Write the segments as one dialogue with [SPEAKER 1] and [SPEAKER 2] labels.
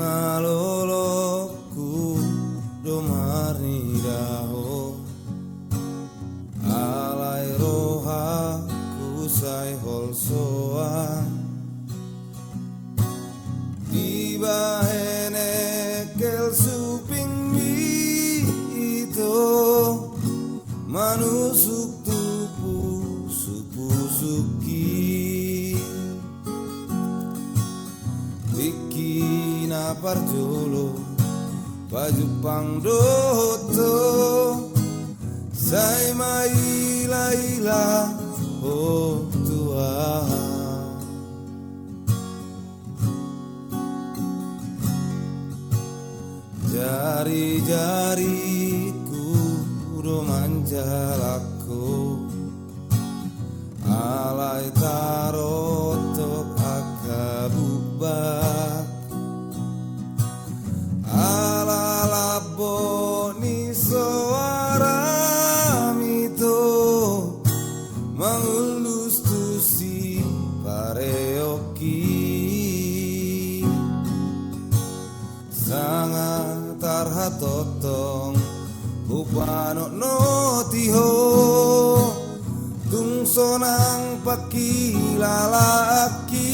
[SPEAKER 1] maloloku domari daho alai rohaku sai holsoa di bahene kel suping mito manusuk tupu supu suki Bikina parjolo baju pangdoto sai mai laila oh tua jari-jariku do manjalako alai tarotok akabubak ala laboni soaramito mangulus tusi pareoki sangat tarhatotong upano notiho tungsonang pakilalaki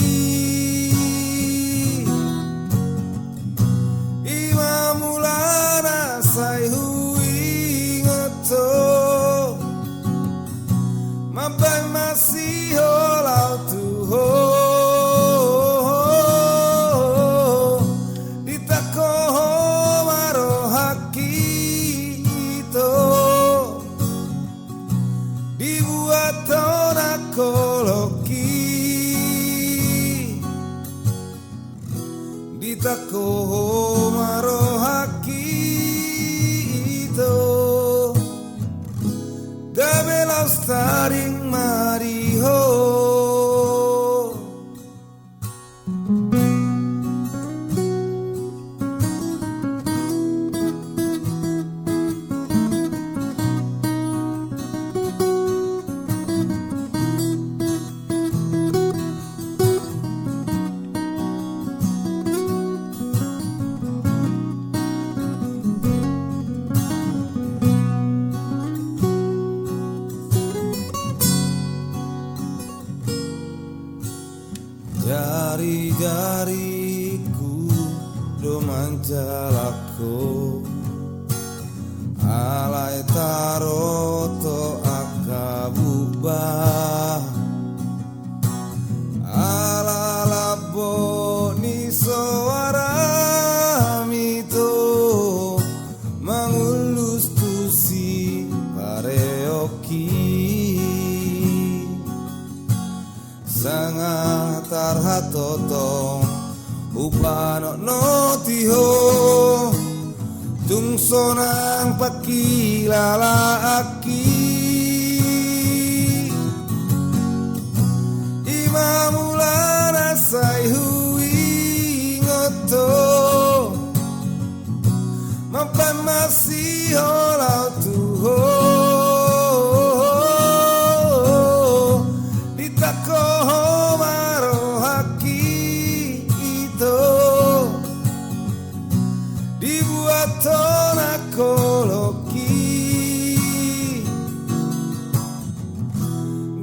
[SPEAKER 1] imamulana sai hui ngoto mabay masiho lau tuho ditakoho marohaki ito dibuat koloki ditakoho marohaki ito dabelau staring mariho jari-jariku do manjalako alai taroto akabubah ala laboni soaramito mangulus tusi pareoki sangat tarhatotong upano notiho tungsonang pakilalaaki imamulana sai hui ngoto mampan masiho lau tuho ditakoho marohaki ito dibuat tonakoloki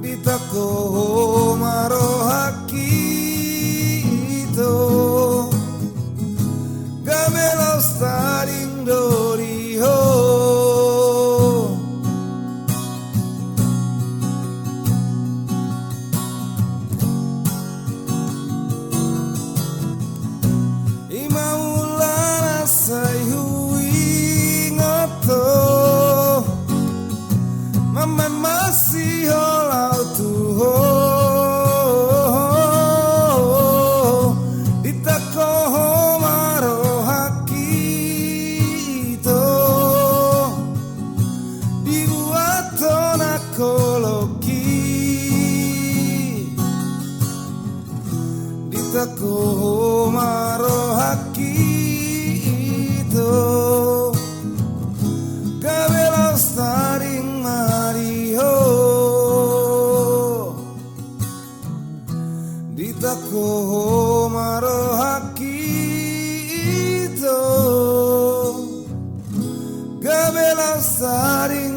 [SPEAKER 1] ditakoho marohaki ito gamelau staring doriho imamulana sai hui ngoto mama masih lau tuho ditakoho marohaki ito dibuat tonakoloki ditakoho marohaki ito gabelau staring mariho ditakoho marohaki saring